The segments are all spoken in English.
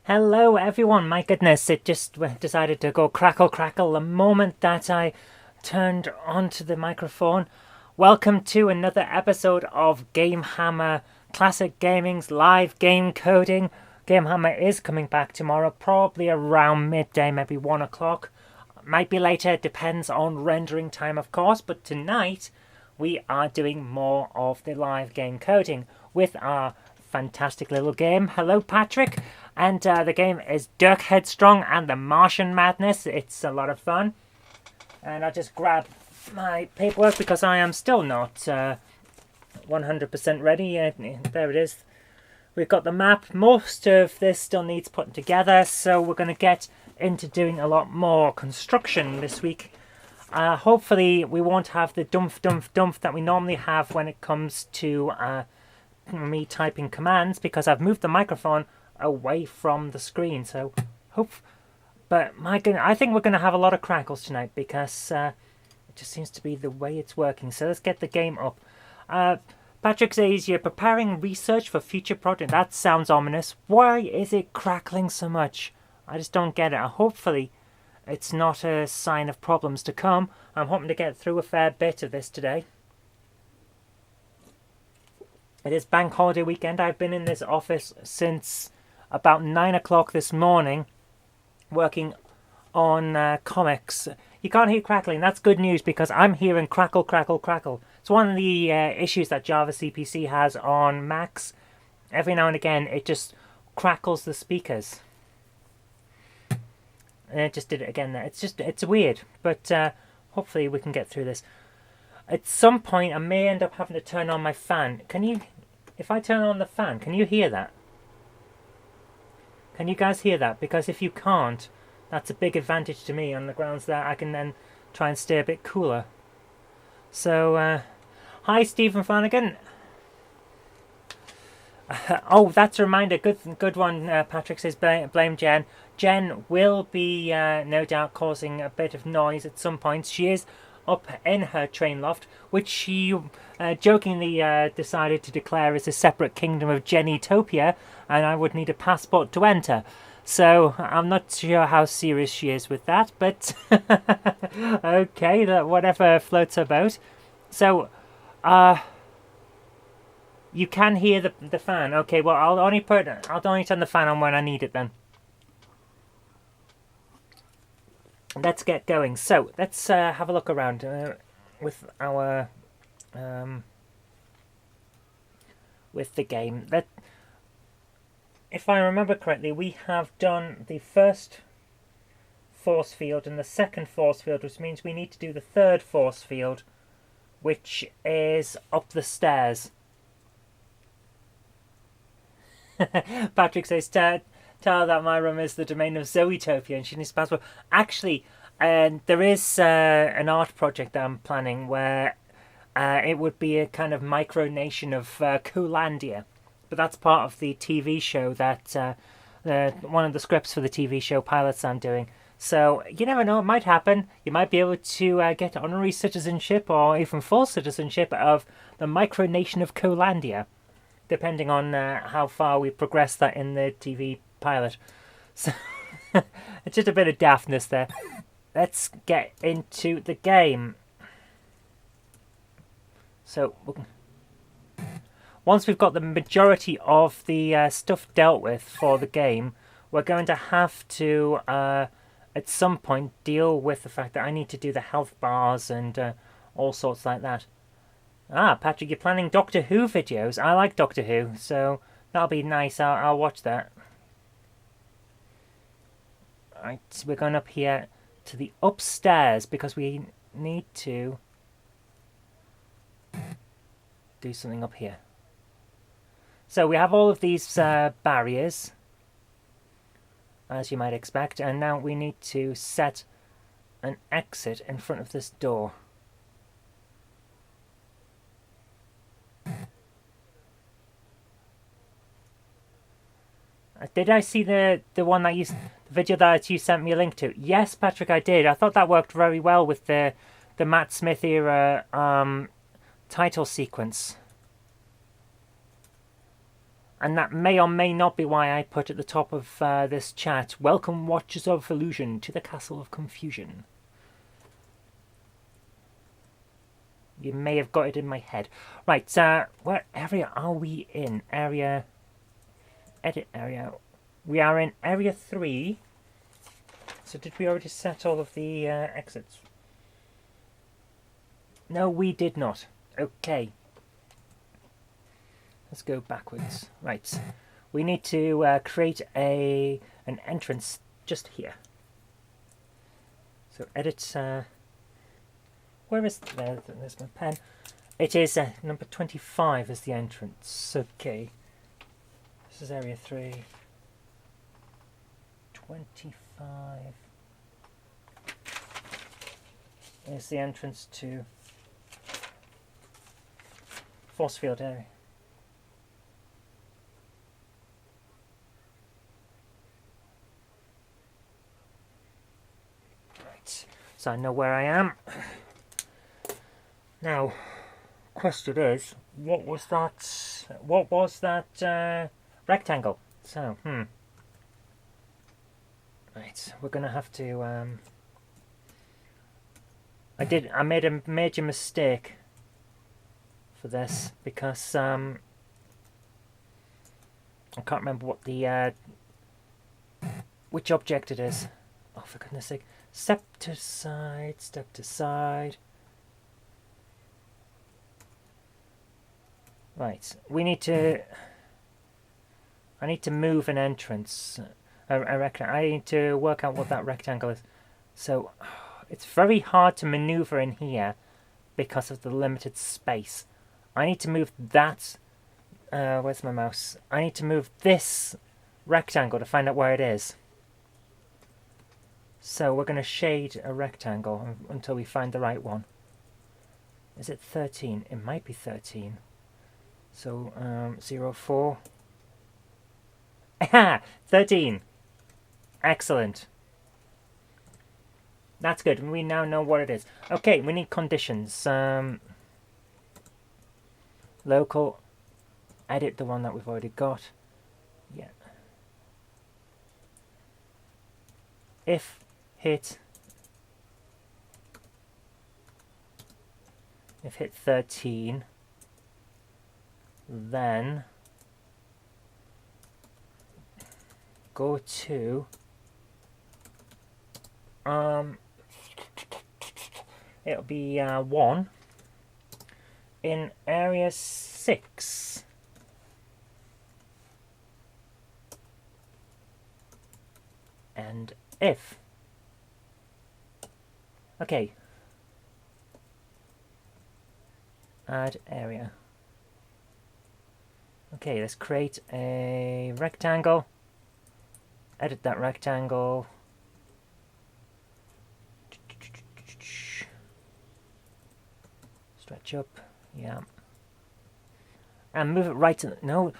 Hello everyone, my goodness, it just decided to go crackle crackle the moment that I turned onto the microphone. Welcome to another episode of GameHammer Classic Gaming's live game coding. GameHammer is coming back tomorrow, probably around midday, maybe 1 o'clock. Might be later, it depends on rendering time of course, but tonight we are doing more of the live game coding with our fantastic little game. Hello Patrick! And the game is Dirk Headstrong and the Martian Madness. It's a lot of fun. And I'll just grab my paperwork because I am still not 100% ready. There it is. We've got the map. Most of this still needs putting together. So we're going to get into doing a lot more construction this week. Hopefully we won't have the dump that we normally have when it comes to me typing commands, because I've moved the microphone away from the screen, so but my goodness, I think we're going to have a lot of crackles tonight because it just seems to be the way it's working. So let's get the game up. Patrick says you're preparing research for future project. That sounds ominous. Why is it crackling so much? I just don't get it. Hopefully it's not a sign of problems to come. I'm hoping to get through a fair bit of this today. It is bank holiday weekend. I've been in this office since about 9 o'clock this morning working on comics. You can't hear crackling. That's good news because I'm hearing crackle, crackle, crackle. It's one of the issues that Java CPC has on Macs. Every now and again it just crackles the speakers. And it just did it again there. It's weird, but hopefully we can get through this. At some point I may end up having to turn on my fan. If I turn on the fan, can you hear that? Can you guys hear that? Because if you can't, that's a big advantage to me on the grounds that I can then try and stay a bit cooler. So, hi Stephen Flanagan. Oh, that's a reminder. Good one. Patrick says blame Jen. Jen will be no doubt causing a bit of noise at some point. She is up in her train loft, which she jokingly decided to declare as a separate kingdom of Jennytopia, and I would need a passport to enter. So I'm not sure how serious she is with that, but okay, whatever floats her boat. So, you can hear the fan. Okay, well I'll only turn the fan on when I need it then. Let's get going. So let's have a look around with our with the game. If I remember correctly, we have done the first force field and the second force field, which means we need to do the third force field, which is up the stairs. Patrick says, tell her that my room is the domain of Zoetopia and she needs a passport. Actually, there is an art project that I'm planning where it would be a kind of micronation of Coolandia. But that's part of the TV show that one of the scripts for the TV show pilots I'm doing. So you never know, it might happen. You might be able to get honorary citizenship or even full citizenship of the micronation of Coolandia, depending on how far we progress that in the TV pilot. So it's just a bit of daftness there. Let's get into the game. So once we've got the majority of the stuff dealt with for the game, we're going to have to at some point deal with the fact that I need to do the health bars and all sorts like that. Patrick, you're planning Doctor Who videos. I like Doctor Who, so that'll be nice. I'll watch that. Right, so we're going up here to the upstairs because we need to do something up here. So we have all of these barriers, as you might expect, and now we need to set an exit in front of this door. Did I see the one that the video that you sent me a link to? Yes, Patrick, I did. I thought that worked very well with the Matt Smith era title sequence. And that may or may not be why I put at the top of this chat, welcome watchers of illusion to the castle of confusion. You may have got it in my head. Right, what area are we in? Area... Edit area. We are in area 3. So did we already set all of the exits? No, we did not. Okay. Let's go backwards. Right. We need to create an entrance just here. So edit... where is... there's my pen. It is number 25 as the entrance. Okay. This is area 3. 25 is the entrance to force field area. Right, so I know where I am. Now, question is, what was that rectangle? So, right, we're gonna have to I made a major mistake for this because I can't remember what the which object it is. Oh, for goodness sake. Step to side. Right, I need to move an entrance. I need to work out what that rectangle is. So, it's very hard to maneuver in here because of the limited space. I need to move that... where's my mouse? I need to move this rectangle to find out where it is. So we're going to shade a rectangle until we find the right one. Is it 13? It might be 13. So, 04. Aha! 13! Excellent. That's good. We now know what it is. Okay, we need conditions. Local. Edit the one that we've already got. Yeah. If hit 13, then go to it'll be 1 in area 6. And if. Okay. Add area. Okay, let's create a rectangle. Edit that rectangle. Stretch up. Yeah. And move it right to the... No.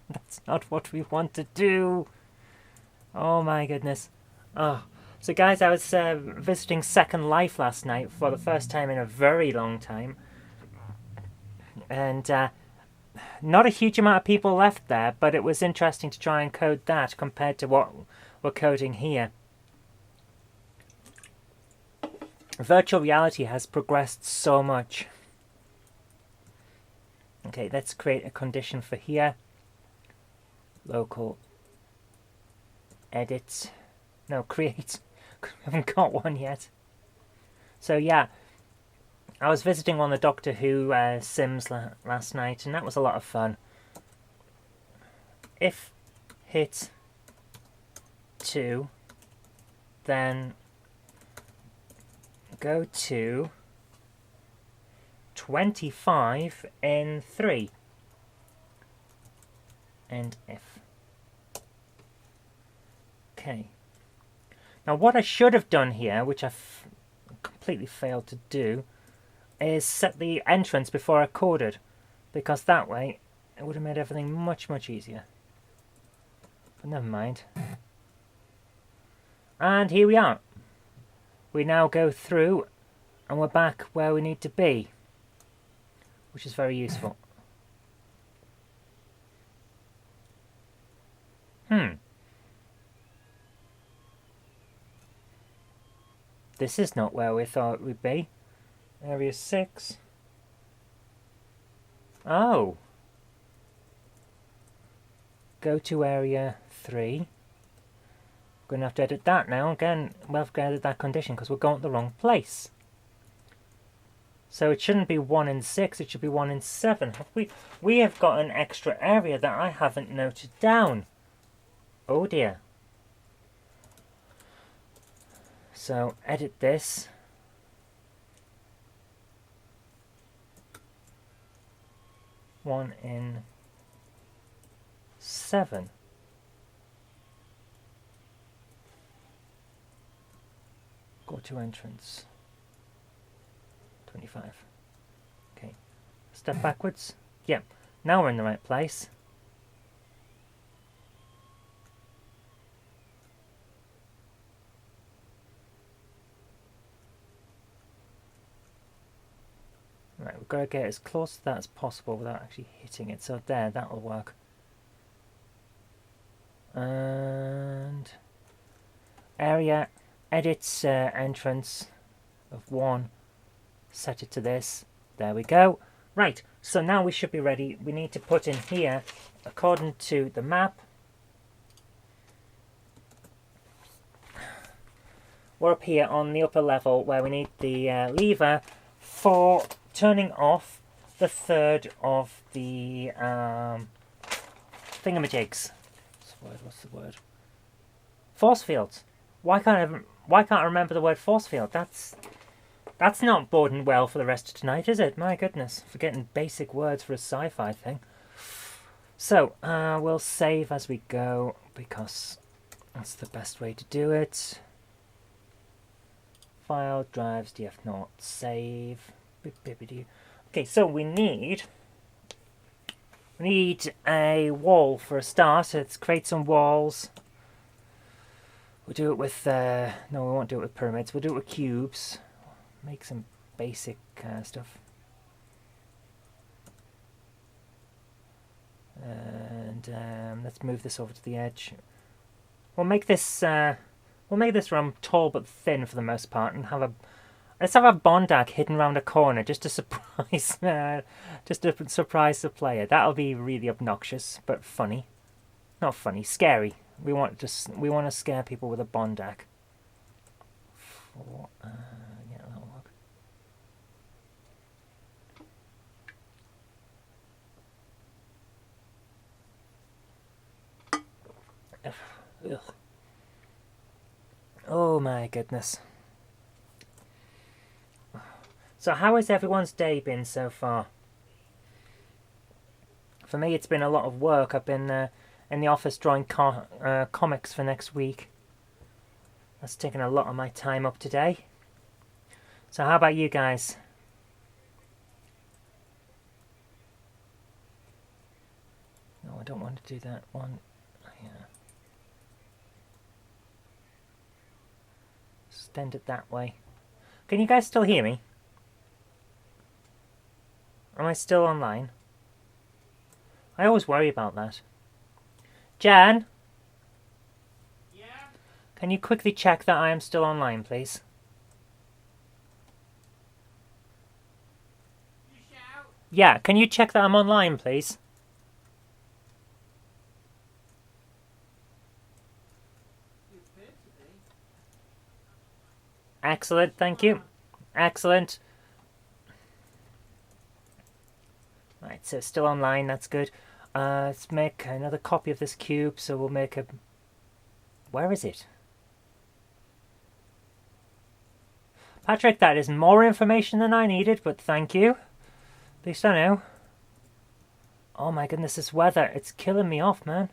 That's not what we want to do. Oh my goodness. Oh. So guys, I was visiting Second Life last night for the first time in a very long time. And not a huge amount of people left there, but it was interesting to try and code that compared to what we're coding here. Virtual reality has progressed so much. Okay, let's create a condition for here. Local edit. No, create. We haven't got one yet. So yeah, I was visiting one of the Doctor Who sims last night, and that was a lot of fun. If hit 2, then go to 25 in 3. And if. Okay. Now what I should have done here, which I've completely failed to do, is set the entrance before I coded, because that way it would have made everything much, much easier. But never mind. And here we are. We now go through and we're back where we need to be, which is very useful. This is not where we thought we'd be. Area 6. Oh. Go to area 3. We're going to have to edit that now. Again, we'll have to edit that condition because we're going to the wrong place. So it shouldn't be 1 in 6, it should be 1 in 7. We have got an extra area that I haven't noted down. Oh dear. So edit this. One in 7. Go to entrance. 25. Okay. Step backwards. Yep. Now we're in the right place. Right, we've got to get as close to that as possible without actually hitting it. So there, that'll work. And area, edit entrance of 1. Set it to this. There we go. Right, so now we should be ready. We need to put in here, according to the map, we're up here on the upper level where we need the lever for turning off the third of the thingamajigs. What's the word? Force fields. Why can't I remember the word force field? That's not boding well for the rest of tonight, is it? My goodness, forgetting basic words for a sci-fi thing. So we'll save as we go because that's the best way to do it. File, drives, df0, save. Okay, so we need a wall for a start. Let's create some walls. We'll do it with no, we won't do it with pyramids. We'll do it with cubes. Make some basic stuff. And let's move this over to the edge. We'll make this room tall but thin for the most part, and let's have a bondak hidden around a corner just to surprise the player. That'll be really obnoxious but funny. Not funny, scary. We want to scare people with a bondak. Yeah, that'll work. Ugh. Oh my goodness. So how has everyone's day been so far? For me, it's been a lot of work. I've been in the office drawing comics for next week. That's taken a lot of my time up today. So how about you guys? No, I don't want to do that one. Yeah. Extend it that way. Can you guys still hear me? Am I still online? I always worry about that. Jan? Yeah? Can you quickly check that I am still online, please? You shout? Yeah, can you check that I'm online, please? You appear to be. Excellent, thank you. Excellent. Right, so it's still online, that's good. Let's make another copy of this cube, so we'll make a... Where is it? Patrick, that is more information than I needed, but thank you. At least I know. Oh my goodness, this weather, it's killing me off, man.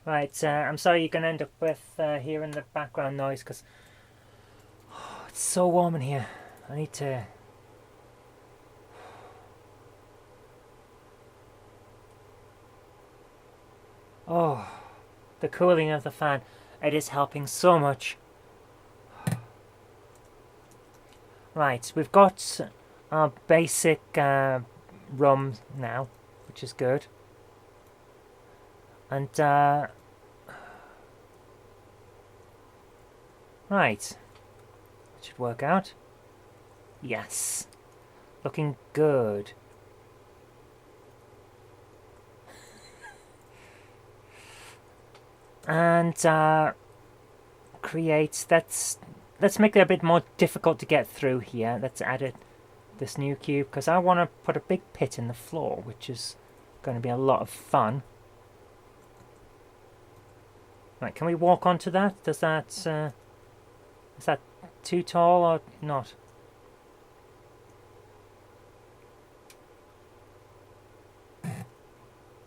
Right, I'm sorry you're going to end up with hearing the background noise, because it's so warm in here. I need to... Oh, the cooling of the fan. It is helping so much. Right, we've got our basic rum now, which is good. And, right. That should work out. Yes. Looking good. And, create, let's make it a bit more difficult to get through here. Let's add it, this new cube, because I want to put a big pit in the floor, which is going to be a lot of fun. Right, can we walk onto that? Does that, is that too tall or not?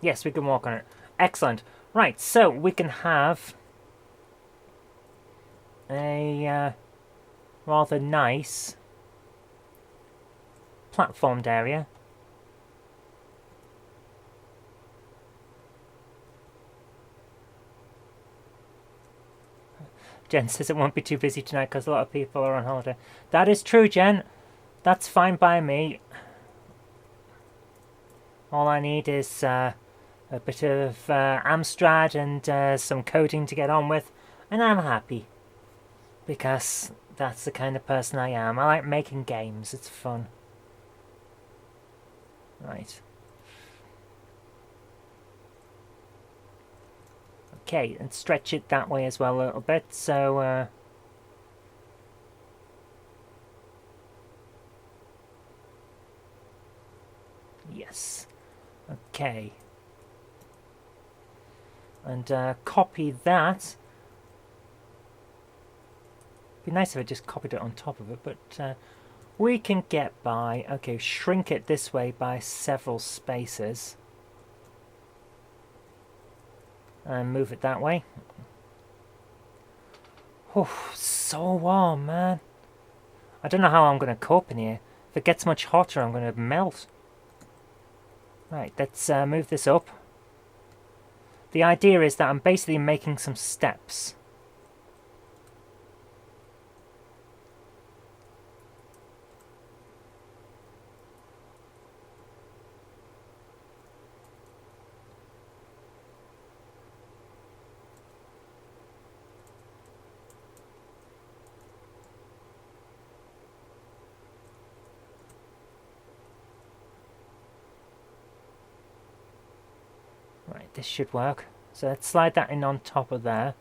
Yes, we can walk on it. Excellent. Right, so we can have a rather nice platformed area. Jen says it won't be too busy tonight because a lot of people are on holiday. That is true, Jen. That's fine by me. All I need is a bit of Amstrad and some coding to get on with, and I'm happy. Because that's the kind of person I am. I like making games. It's fun. Right. Okay, and stretch it that way as well a little bit. So, yes. Okay. And copy that. Be nice if I just copied it on top of it, but we can get by. Okay, shrink it this way by several spaces. And move it that way. Oh, so warm, man. I don't know how I'm going to cope in here. If it gets much hotter, I'm going to melt. Right, let's move this up. The idea is that I'm basically making some steps. Right, this should work. So let's slide that in on top of there.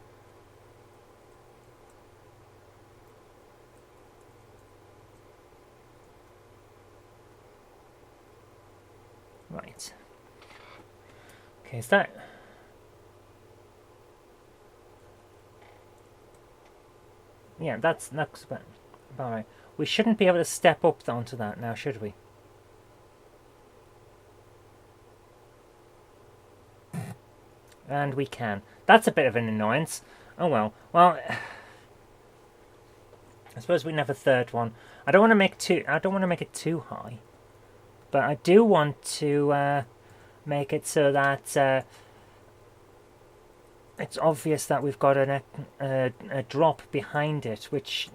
Right. Okay, is that... Yeah, that's about right. We shouldn't be able to step up onto that now, should we? And we can. That's a bit of an annoyance. Oh well. Well, I suppose we can have a third one. I don't want to make it too high, but I do want to make it so that it's obvious that we've got a drop behind it, which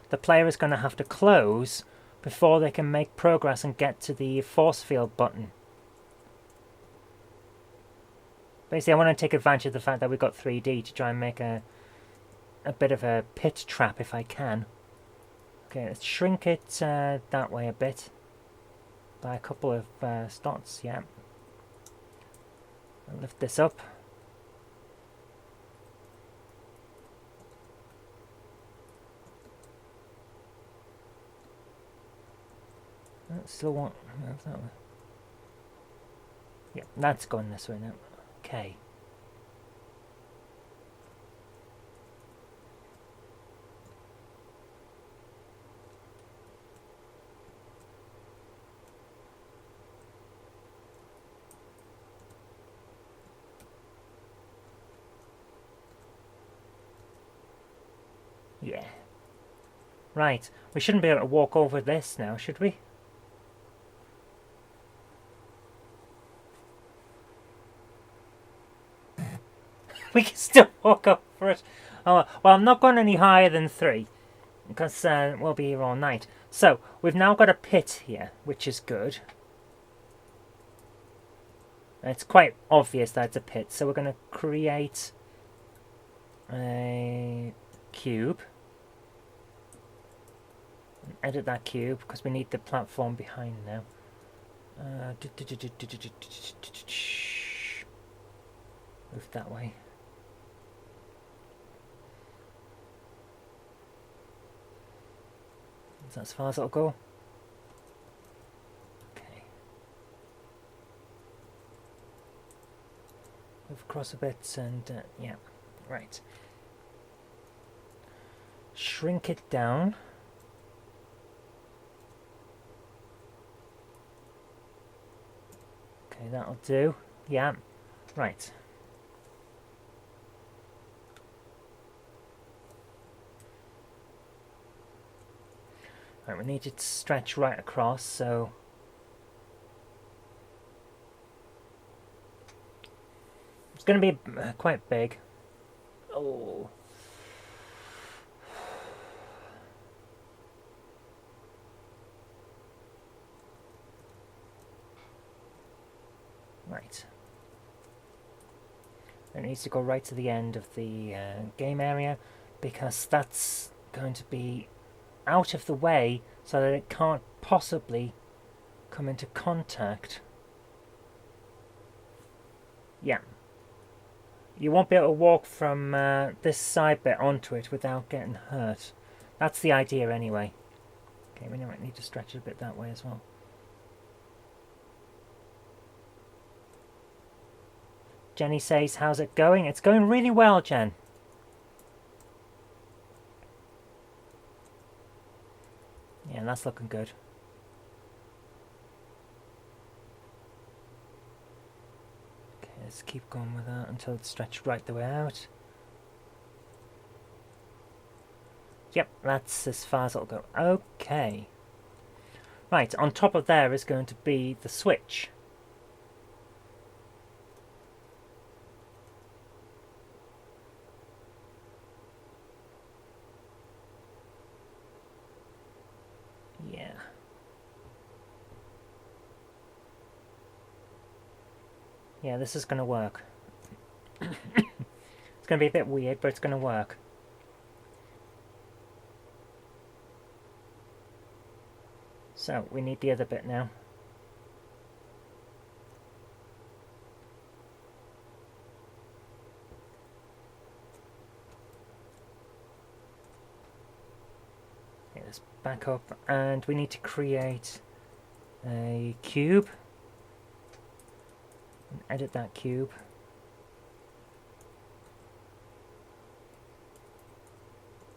the player is going to have to close before they can make progress and get to the force field button. Basically, I want to take advantage of the fact that we've got 3D to try and make a bit of a pit trap if I can. Okay, let's shrink it that way a bit. By a couple of dots, yeah. I'll lift this up. I still want to move that way. Yeah, that's going this way now. Okay. Yeah. Right. We shouldn't be able to walk over this now, should we? We can still walk up for it. Oh, well, I'm not going any higher than 3. Because we'll be here all night. So, we've now got a pit here, which is good. It's quite obvious that it's a pit, so we're going to create a cube. Edit that cube because we need the platform behind now. Move that way. Is that as far as it'll go? Okay. Move across a bit and yeah, right. Shrink it down. Okay, that'll do. Yeah, right. Right, we need it to stretch right across, so it's going to be quite big. Oh. Right. It needs to go right to the end of the game area because that's going to be out of the way so that it can't possibly come into contact. Yeah. You won't be able to walk from this side bit onto it without getting hurt. That's the idea anyway. Okay, we might need to stretch it a bit that way as well. Jenny says, how's it going? It's going really well, Jen. Yeah, that's looking good. Okay, let's keep going with that until it's stretched right the way out. Yep, that's as far as it'll go. Okay. Right, on top of there is going to be the switch. Yeah. Yeah, this is going to work. It's going to be a bit weird, but it's going to work. So, we need the other bit now. Okay, let's back up, and we need to create a cube. And edit that cube.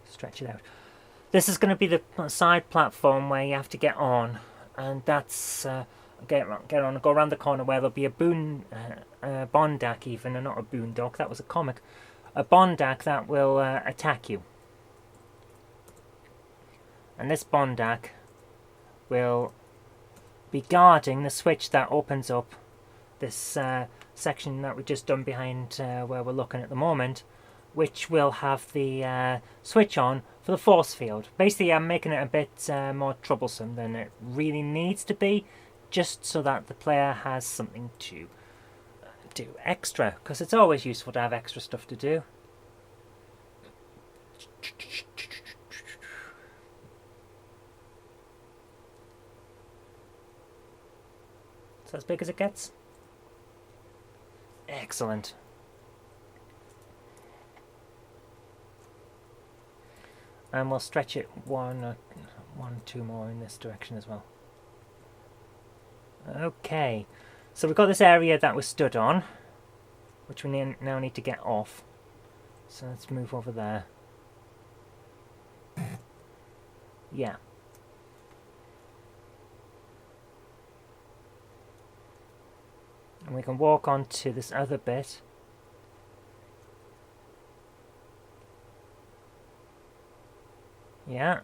Stretch it out. This is going to be the side platform where you have to get on, and that's get on, go around the corner where there'll be a bondak even, and not a boondock. That was a comic. A bondak that will attack you, and this bondak will be guarding the switch that opens up this section that we've just done behind where we're looking at the moment, which will have the switch on for the force field. Basically, I'm making it a bit more troublesome than it really needs to be, just so that the player has something to do extra, because it's always useful to have extra stuff to do. It's as big as it gets. Excellent. And we'll stretch it two more in this direction as well. Okay, so we've got this area that was stood on, which we now need to get off. So let's move over there. Yeah. And we can walk on to this other bit. Yeah.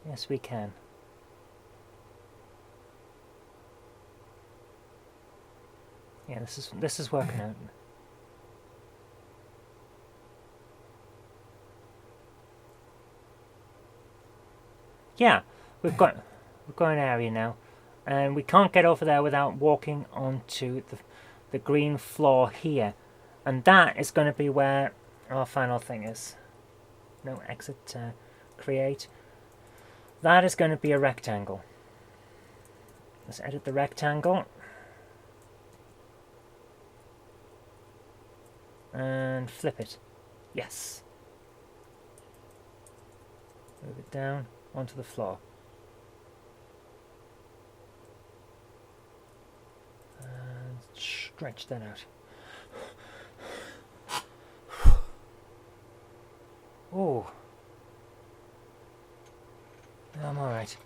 Yes, we can. Yeah, this is working out. Yeah, we've got an area now. And we can't get over there without walking onto the green floor here. And that is going to be where our final thing is. No exit, create. That is going to be a rectangle. Let's edit the rectangle. And flip it. Yes. Move it down onto the floor. And stretch that out. Oh. I'm alright.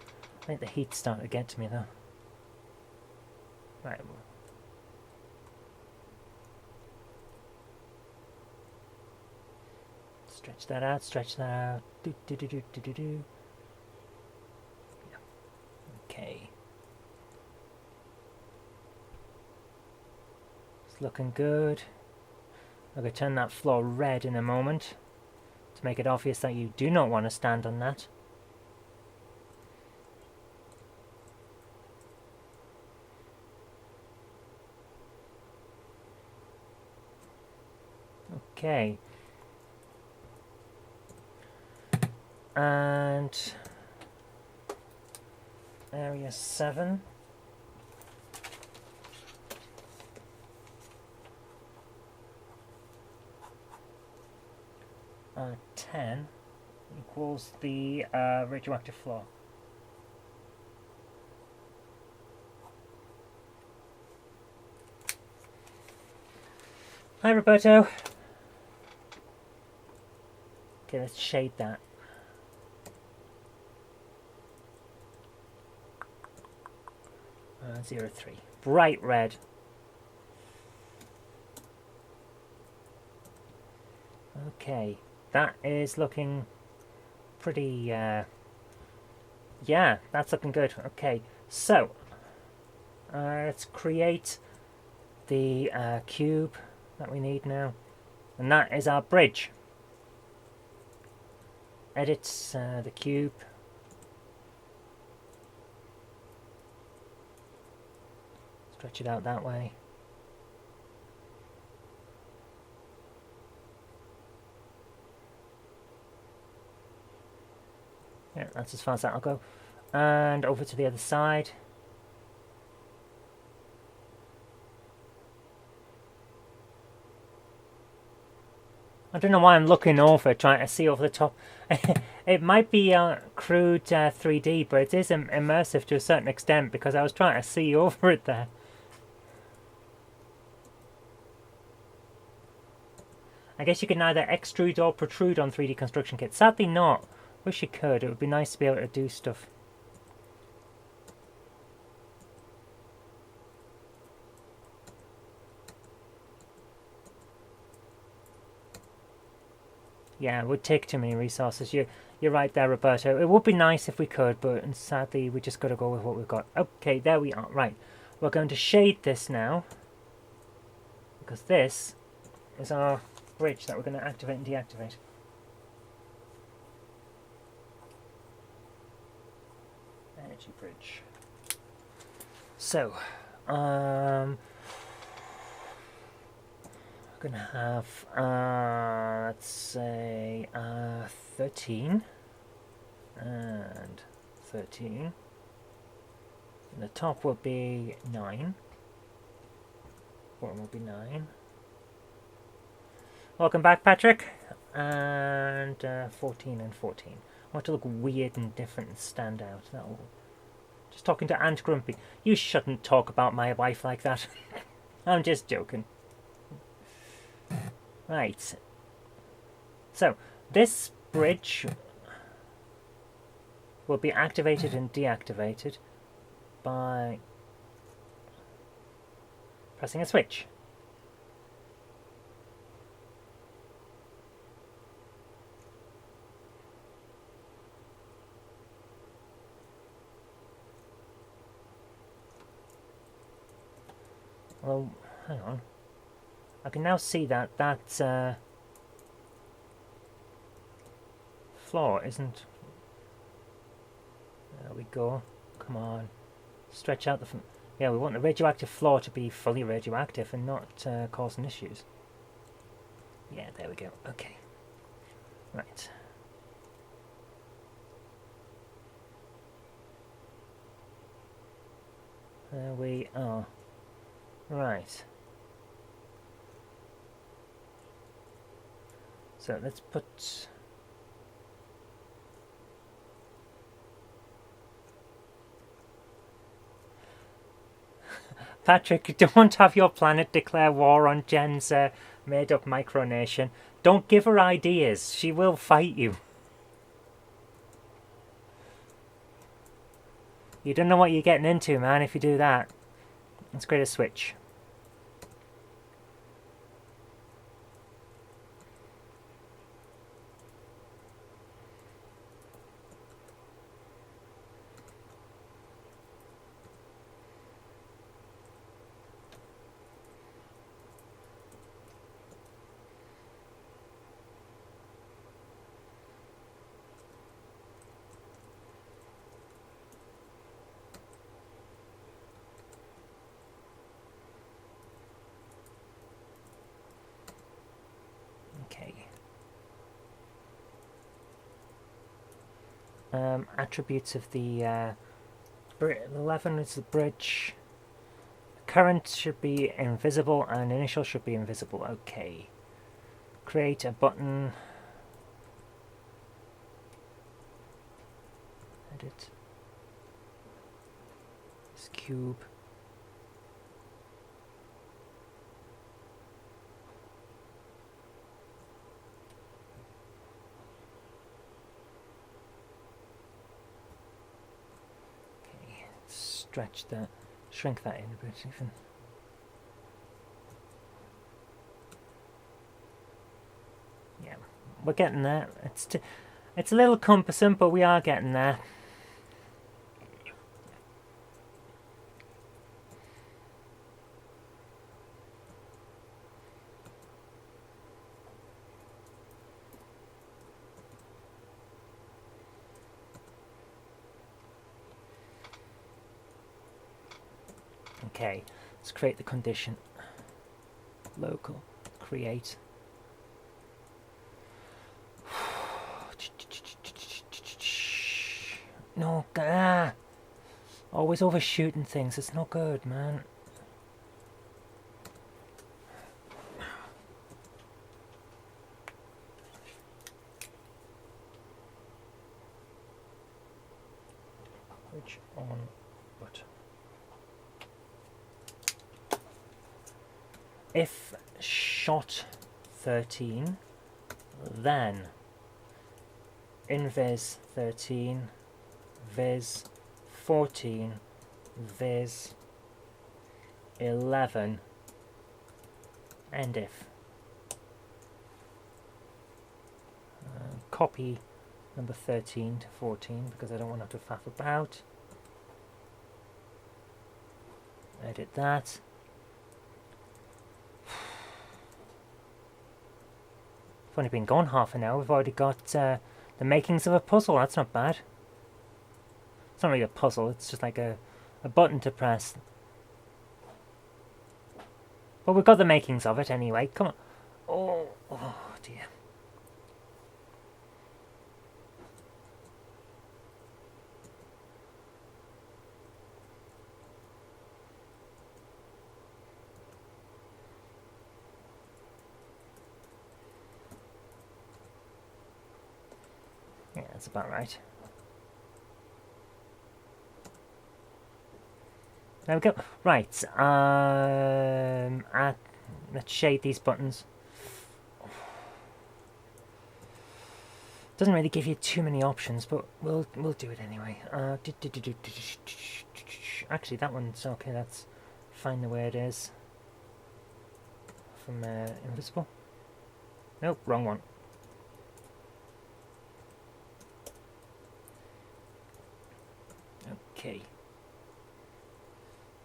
I think the heat's starting to get to me though. Right. Stretch that out, stretch that out. Do, do, do, do, do, do, do. Yeah. Okay. It's looking good. I'm going to turn that floor red in a moment to make it obvious that you do not want to stand on that. Okay. And area 7. Uh, 10 equals the radioactive floor. Hi, Roberto. Okay, let's shade that. Zero 03. Bright red. Okay, that is looking pretty, yeah, that's looking good. Okay, so, let's create the cube that we need now. And that is our bridge. Edit the cube. Stretch it out that way. Yeah, that's as far as that'll go. And over to the other side. I don't know why I'm looking over, trying to see over the top. It might be crude 3D, but it is immersive to a certain extent because I was trying to see over it there. I guess you can either extrude or protrude on 3D construction kits. Sadly not. Wish you could. It would be nice to be able to do stuff. Yeah, it would take too many resources. You're right there, Roberto. It would be nice if we could, but sadly we just got to go with what we've got. Okay, there we are. Right. We're going to shade this now. Because this is our bridge that we're going to activate and deactivate. Energy bridge. So, we're going to have, let's say, 13 and 13. And the top will be 9. Bottom will be 9. Welcome back, Patrick. And 14 and 14. I want to look weird and different and stand out. That'll... Just talking to Aunt Grumpy. You shouldn't talk about my wife like that. I'm just joking. Right. So, this bridge will be activated and deactivated by pressing a switch. Well, hang on. I can now see that floor isn't... There we go. Come on. Stretch out the... Yeah, we want the radioactive floor to be fully radioactive and not causing issues. Yeah, there we go. Okay. Right. There we are. Right. So let's put... Patrick, don't have your planet declare war on Jen's made-up micronation. Don't give her ideas. She will fight you. You don't know what you're getting into, man, if you do that. Let's create a switch. Okay. Attributes of the 11 is the bridge. Current should be invisible and initial should be invisible. Okay. Create a button. Edit. This cube. Stretch that, shrink that in a bit even. Yeah, we're getting there. It's a little cumbersome, but we are getting there. Okay, let's create the condition. Local, create. No, always overshooting things. It's not good, man. Switch on button. If shot 13, then invis 13, vis 14, vis 11, and if. Copy number 13 to 14 because I don't want to faff about. Edit that. We've only been gone half an hour. We've already got the makings of a puzzle. That's not bad. It's not really a puzzle. It's just like a button to press. But we've got the makings of it anyway. Come on. Oh dear. Yeah, that's about right. There we go. Right. Let's shade these buttons. Doesn't really give you too many options, but we'll do it anyway. Actually, that one's okay. That's fine the way it is. From invisible. Nope, wrong one. Okay.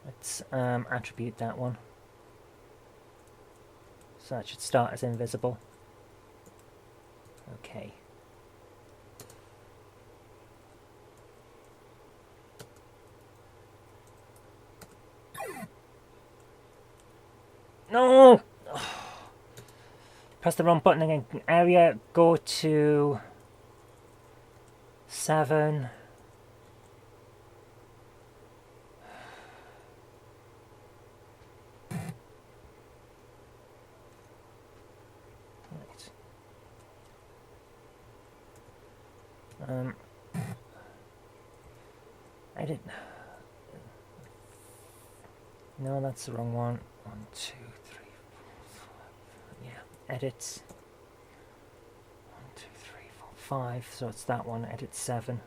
Let's attribute that one. So that should start as invisible. Okay. No! Press the wrong button again. Area, go to 7. Right. Edit. No, that's the wrong one. 1, 2, 3, 4, 5. Yeah, edit. 1, 2, 3, 4, 5. So it's that one. Edit 7.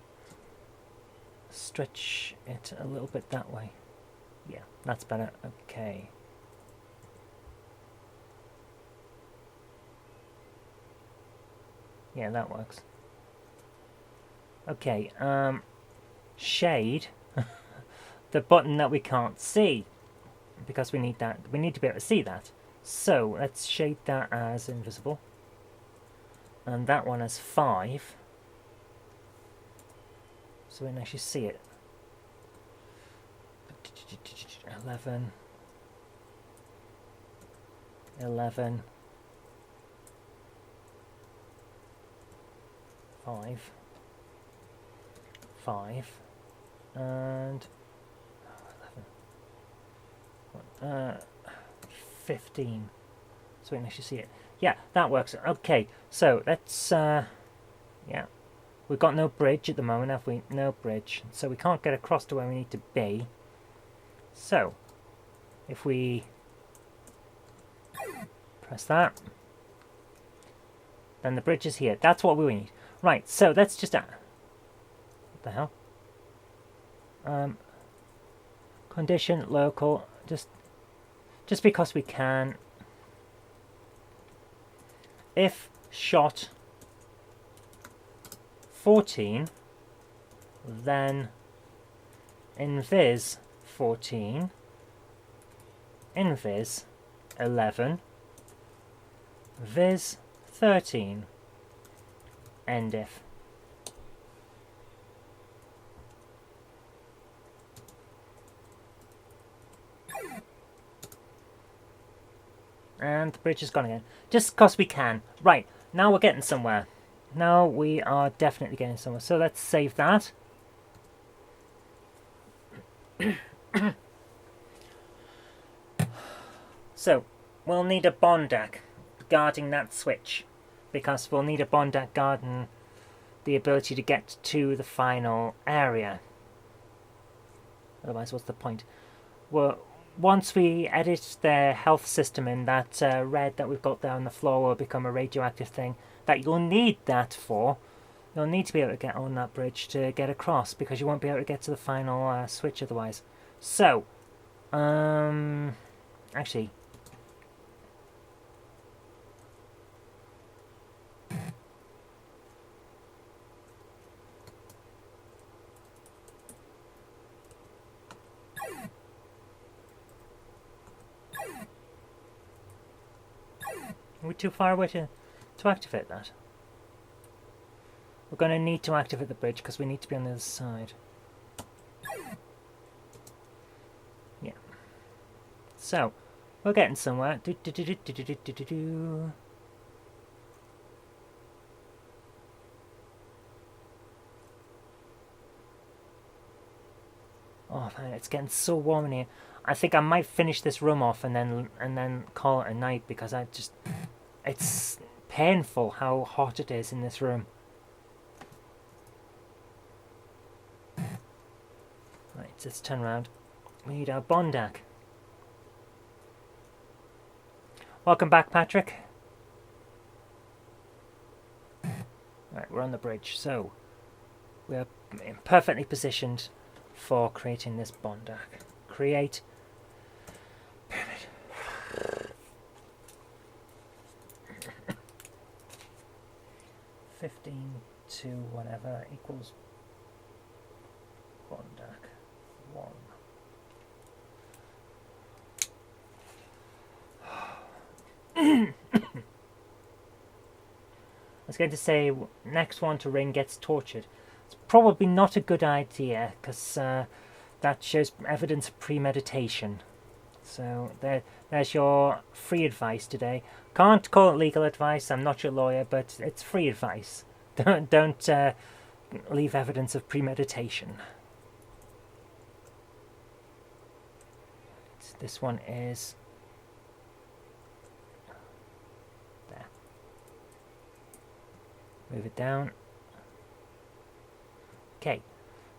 Stretch it a little bit that way. Yeah, that's better. Okay. Yeah, that works. Okay, shade the button that we can't see because we need that. We need to be able to see that. So let's shade that as invisible, and that one as 5, so we can actually see it. 11, 11, 5, 5, and 15, so we can actually see it. Yeah, that works. Okay, so let's yeah, we've got no bridge at the moment, have we? No bridge, so we can't get across to where we need to be. So if we press that, then the bridge is here. That's what we need. Right, so let's just what the hell? Condition local, just because we can. If shot 14, then invis 14, invis 11, vis 13, end if. And the bridge is gone again. Just because we can. Right, now we're getting somewhere. Now we are definitely getting somewhere. So let's save that. So, we'll need a bondak guarding that switch. Because we'll need a bondak guarding the ability to get to the final area. Otherwise, what's the point? Well, once we edit the health system in, that red that we've got there on the floor will become a radioactive thing that you'll need that for. You'll need to be able to get on that bridge to get across, because you won't be able to get to the final switch otherwise. So, actually, are we too far away to activate that? We're going to need to activate the bridge because we need to be on the other side. Yeah. So, we're getting somewhere. Oh man, it's getting so warm in here. I think I might finish this room off and then call it a night, because it's painful how hot it is in this room. Right, let's turn around. We need our bondak. Welcome back, Patrick. Right, we're on the bridge, so we're perfectly positioned for creating this bondak. Create pyramid. 15 to whatever equals bondak 1. I was going to say next one to ring gets tortured. It's probably not a good idea, because that shows evidence of premeditation. So there's your free advice today. Can't call it legal advice. I'm not your lawyer, but it's free advice. Don't leave evidence of premeditation. This one is there. Move it down. Okay.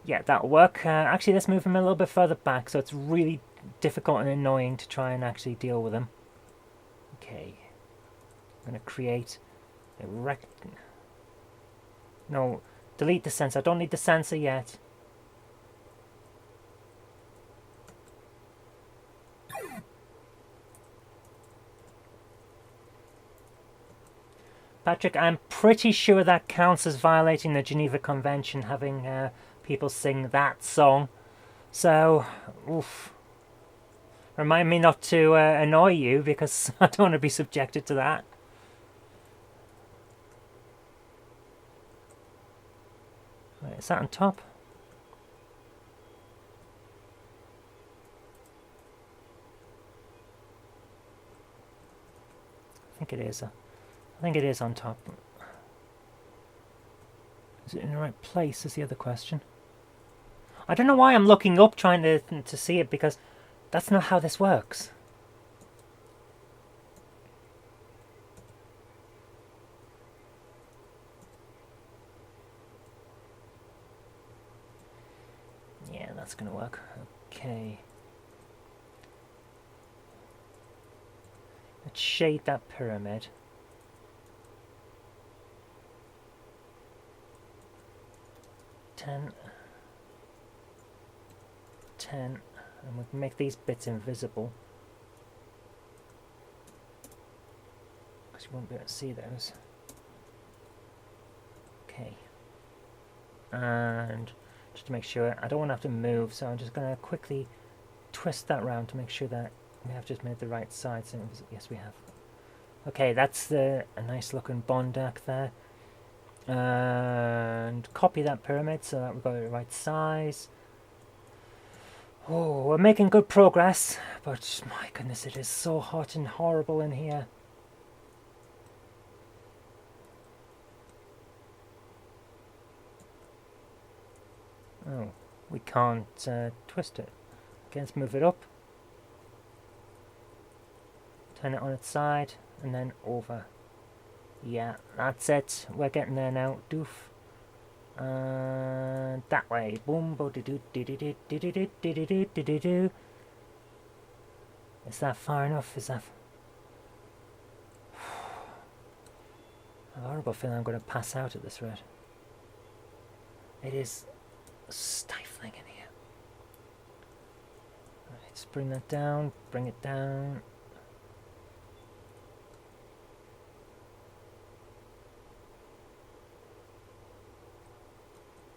Yeah, that'll work. Actually, let's move him a little bit further back, so it's really difficult and annoying to try and actually deal with him. Okay. I'm going to create a No, delete the sensor. I don't need the sensor yet. Patrick, I'm pretty sure that counts as violating the Geneva Convention, having people sing that song. So, oof. Remind me not to annoy you, because I don't want to be subjected to that. Wait, is that on top? I think it is. I think it is on top. Is it in the right place is the other question. I don't know why I'm looking up trying to see it, because that's not how this works. Yeah, that's going to work. Okay. Let's shade that pyramid. Ten, and we can make these bits invisible, because you won't be able to see those. Okay. And just to make sure, I don't want to have to move, so I'm just going to quickly twist that round to make sure that we have just made the right side. So yes, we have. Okay, that's a nice looking bondak there. And copy that pyramid so that we've got the right size. Oh, we're making good progress, but my goodness, it is so hot and horrible in here. Oh, we can't twist it. Okay, let's move it up. Turn it on its side, and then over. Yeah, that's it. We're getting there now. Doof. And that way. Boom. Is that far enough? Is that... I have a horrible feeling I'm going to pass out at this rate. It is stifling in here. Right, let's bring that down. Bring it down.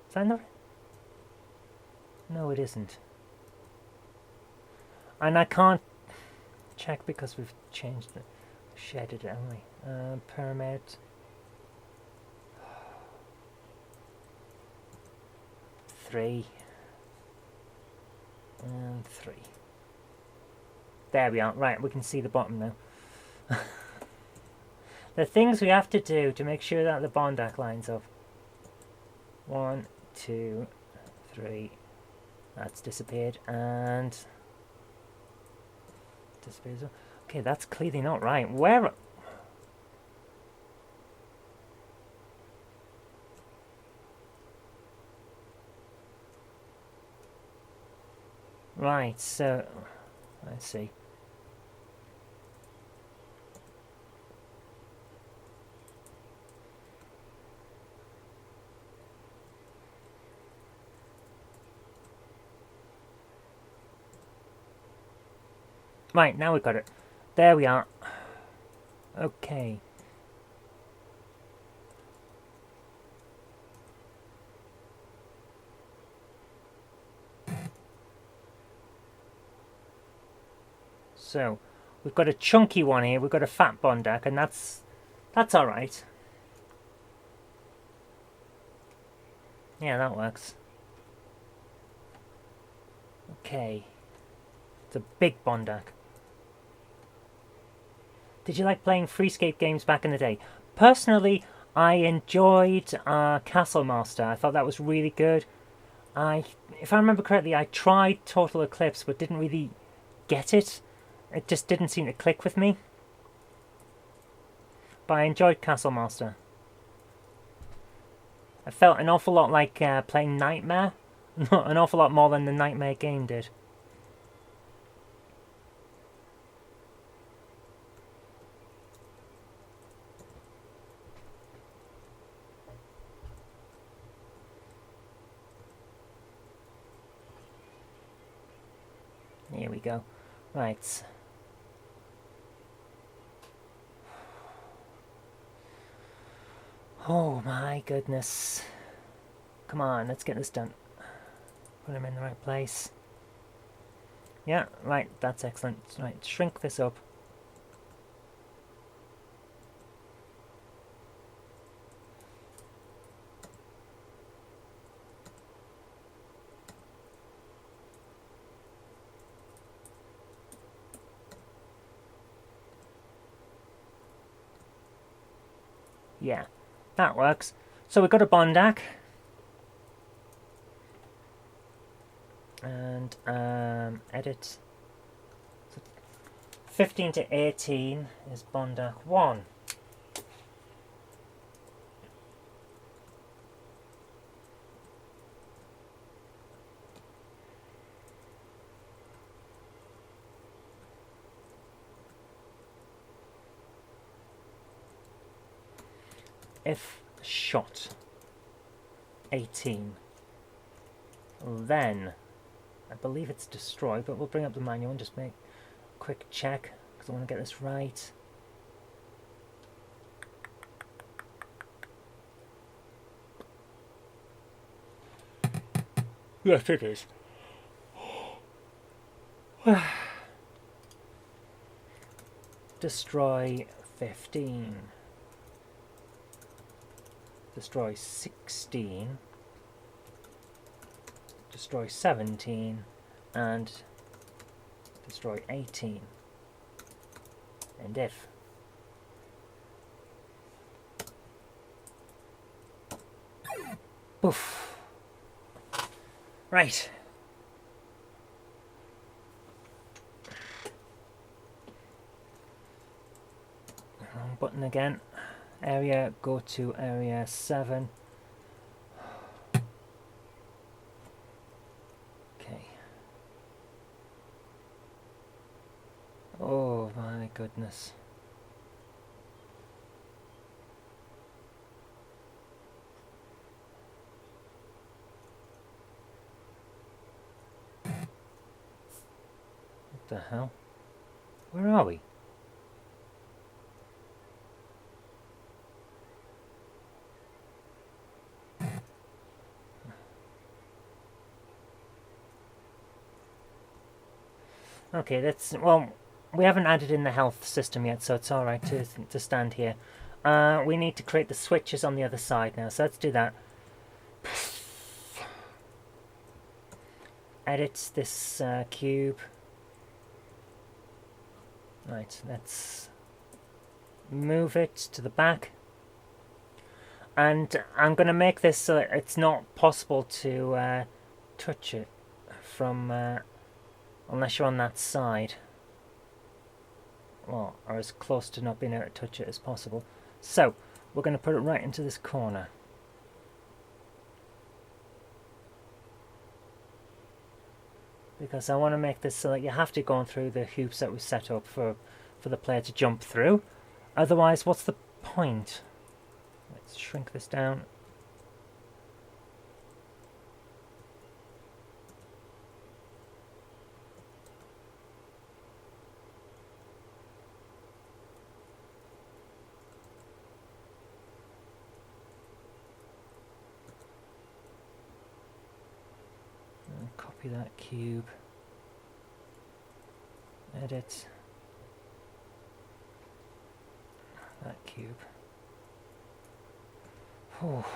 Is that enough? No, it isn't. And I can't check because we've changed it. Shaded it, haven't we? Pyramid. Three. And 3. There we are. Right, we can see the bottom now. The things we have to do to make sure that the bondak lines up. 1, 2, 3. That's disappeared, and disappears. Okay, that's clearly not right. Where? Right. So, let's see. Right, now we've got it. There we are. Okay. So, we've got a chunky one here, we've got a fat bondak, and that's alright. Yeah, that works. Okay. It's a big bondak. Did you like playing Freescape games back in the day? Personally, I enjoyed Castle Master. I thought that was really good. If I remember correctly, I tried Total Eclipse but didn't really get it. It just didn't seem to click with me. But I enjoyed Castle Master. I felt an awful lot like playing Nightmare. An awful lot more than the Nightmare game did. Here we go. Right. Oh my goodness. Come on, let's get this done. Put him in the right place. Yeah, right, that's excellent. Right, shrink this up. Yeah, that works. So we've got a Bondak. And edit. So 15 to 18 is Bondak 1. If shot 18, then I believe it's destroy, but we'll bring up the manual and just make a quick check because I want to get this right. Yes, it is. Destroy 15. Destroy 16. Destroy 17. And destroy 18. And if. Poof. Right. Wrong button again. Area, go to area 7. Okay. Oh my goodness. What the hell? Where are we? Okay, that's, well, we haven't added in the health system yet, so it's alright to stand here. We need to create the switches on the other side now, so let's do that. Edit this cube. Right, let's move it to the back. And I'm going to make this so it's not possible to touch it from... unless you're on that side. Well, or as close to not being able to touch it as possible. So, we're going to put it right into this corner. Because I want to make this so that you have to go through the hoops that we set up for the player to jump through. Otherwise, what's the point? Let's shrink this down. Copy that cube. Edit. That cube. Oh.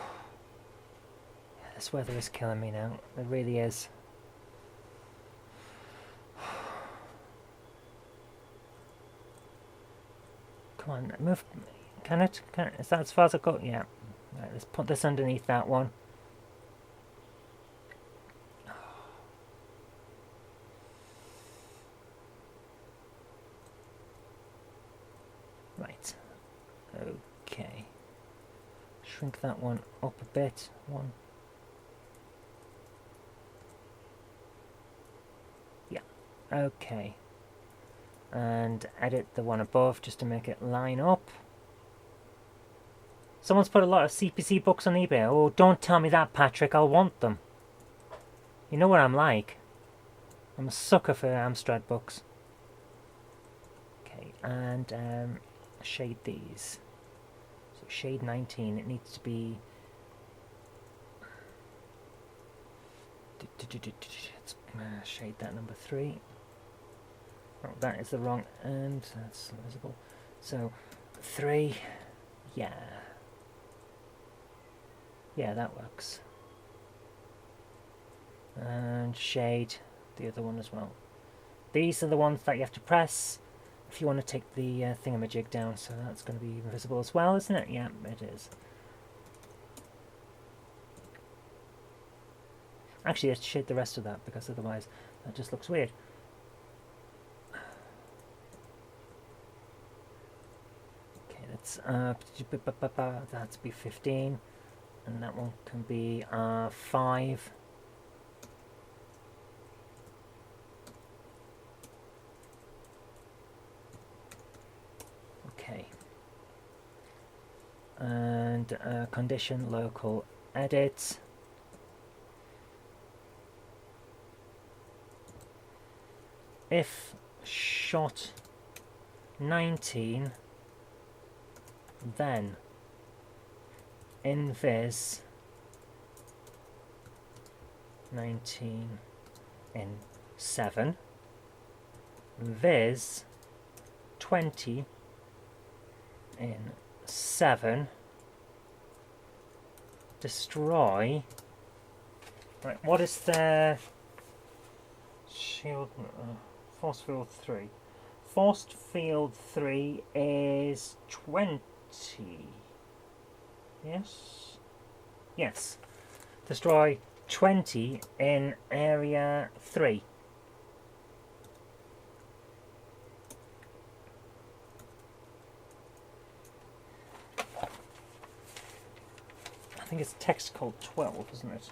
This weather is killing me now. It really is. Come on, move. Can it? Is that as far as I go? Yeah. Right, let's put this underneath that one. Right. Okay. Shrink that one up a bit. One. Yeah. Okay. And edit the one above just to make it line up. Someone's put a lot of CPC books on eBay. Oh, don't tell me that, Patrick. I'll want them. You know what I'm like. I'm a sucker for Amstrad books. Okay, and shade these. So shade 19, it needs to be... Let's shade that number 3. Oh, that is the wrong end. That's visible. So, 3. Yeah. Yeah, that works. And shade the other one as well. These are the ones that you have to press if you want to take the thingamajig down, so that's going to be invisible as well, isn't it? Yeah, it is. Actually, let's shade the rest of that, because otherwise that just looks weird. Okay, let's that's be 15, and that one can be 5. Okay. And condition local edit. If shot 19, then invis 19 in 7, viz 20 in 7, destroy. Right, what is the shield? Force field 3. Force field 3 is 20. Yes? Yes. Destroy 20 in area 3. I think it's text called 12, isn't it?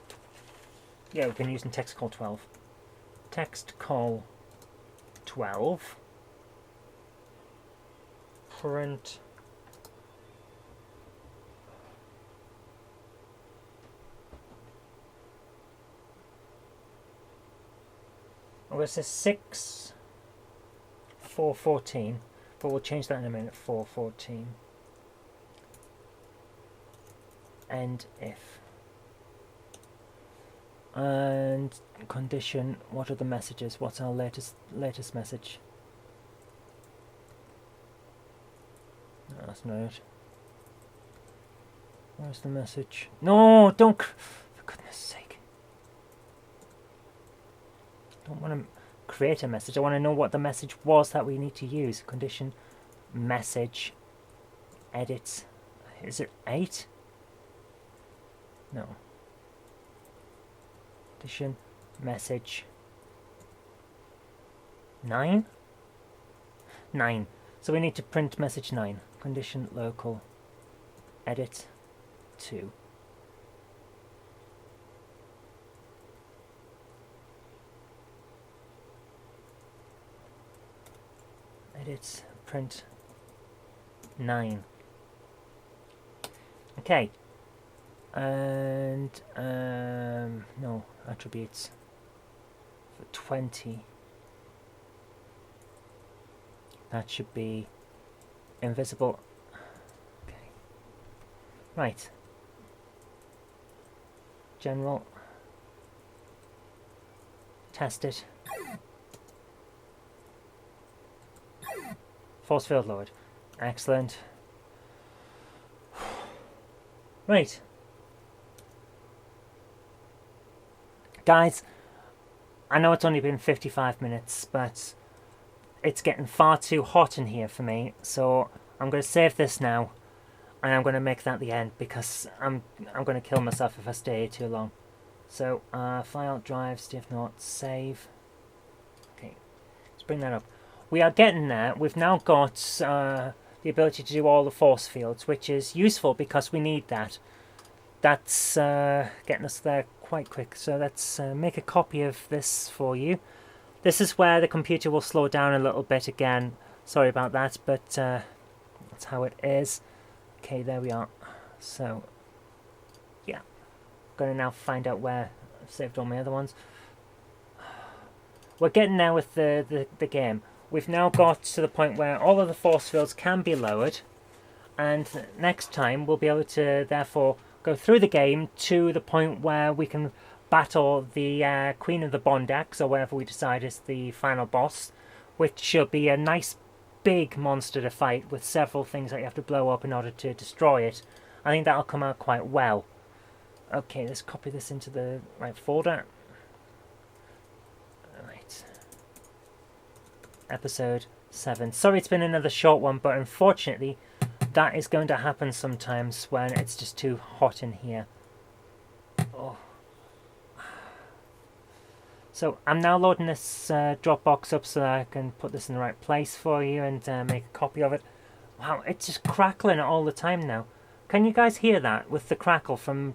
Yeah, we've been using text call 12. Text call 12. Print. Oh, this is 6 414, but we'll change that in a minute. 414. And if. And condition, what are the messages? What's our latest message? No, that's not it. Where's the message? No, don't, for goodness sake. Don't want to create a message. I want to know what the message was that we need to use. Condition, message, edit. Is it 8? No. Condition, message, 9? 9. So we need to print message 9. Condition local, edit 2. Edit, print 9. Okay. And no, attributes for 20. That should be invisible. Okay. Right. General. Test it. Force field lowered. Excellent. Right. Guys, I know it's only been 55 minutes, but it's getting far too hot in here for me, so I'm going to save this now, and I'm going to make that the end because I'm going to kill myself if I stay here too long. So file, drive, Steve Note, save. Okay, let's bring that up. We are getting there. We've now got the ability to do all the force fields, which is useful because we need that. That's getting us there quite quick. So let's make a copy of this for you. This is where the computer will slow down a little bit again. Sorry about that, but that's how it is. Okay, there we are. So, yeah. I'm going to now find out where I've saved all my other ones. We're getting there with the game. We've now got to the point where all of the force fields can be lowered. And next time we'll be able to, therefore, go through the game to the point where we can battle the Queen of the Bondax, or whatever we decide is the final boss, which should be a nice big monster to fight with several things that you have to blow up in order to destroy it. I think that'll come out quite well. Okay, let's copy this into the right folder. Right. Episode 7. Sorry it's been another short one, but unfortunately that is going to happen sometimes when it's just too hot in here. Oh. So I'm now loading this Dropbox up so that I can put this in the right place for you and make a copy of it. Wow, it's just crackling all the time now. Can you guys hear that with the crackle from...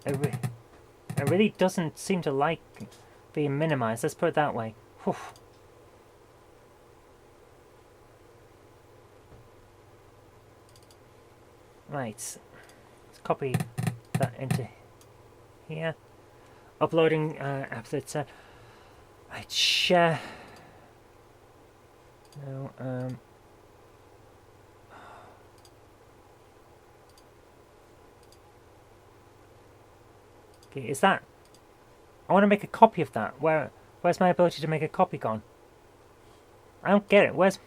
It really doesn't seem to like being minimized. Let's put it that way. Whew. Right. Let's copy that into here. Uploading episode 7. Right, share. No, okay, is that... I want to make a copy of that. Where's my ability to make a copy gone? I don't get it. Where's...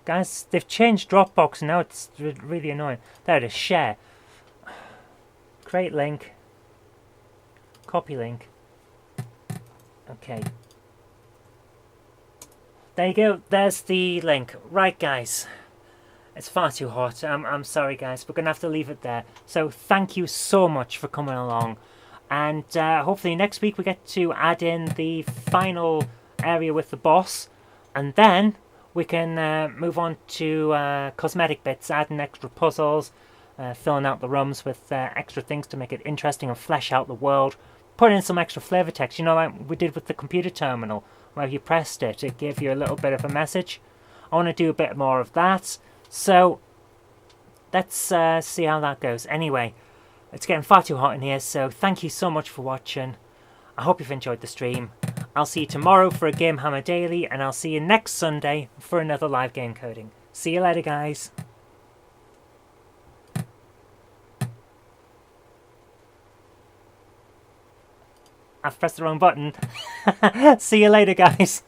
Guys, they've changed Dropbox and now it's really annoying. There it is, share. Create link. Copy link. Okay. There you go, there's the link. Right guys, it's far too hot. I'm sorry guys, we're going to have to leave it there. So thank you so much for coming along. And hopefully next week we get to add in the final area with the boss. And then we can move on to cosmetic bits, adding extra puzzles, filling out the rooms with extra things to make it interesting and flesh out the world. Put in some extra flavor text, you know, like we did with the computer terminal, where you pressed it, it gave you a little bit of a message. I want to do a bit more of that. So let's see how that goes. Anyway, it's getting far too hot in here, so thank you so much for watching. I hope you've enjoyed the stream. I'll see you tomorrow for a GameHammer Daily, and I'll see you next Sunday for another live game coding. See you later, guys. I've pressed the wrong button. See you later, guys.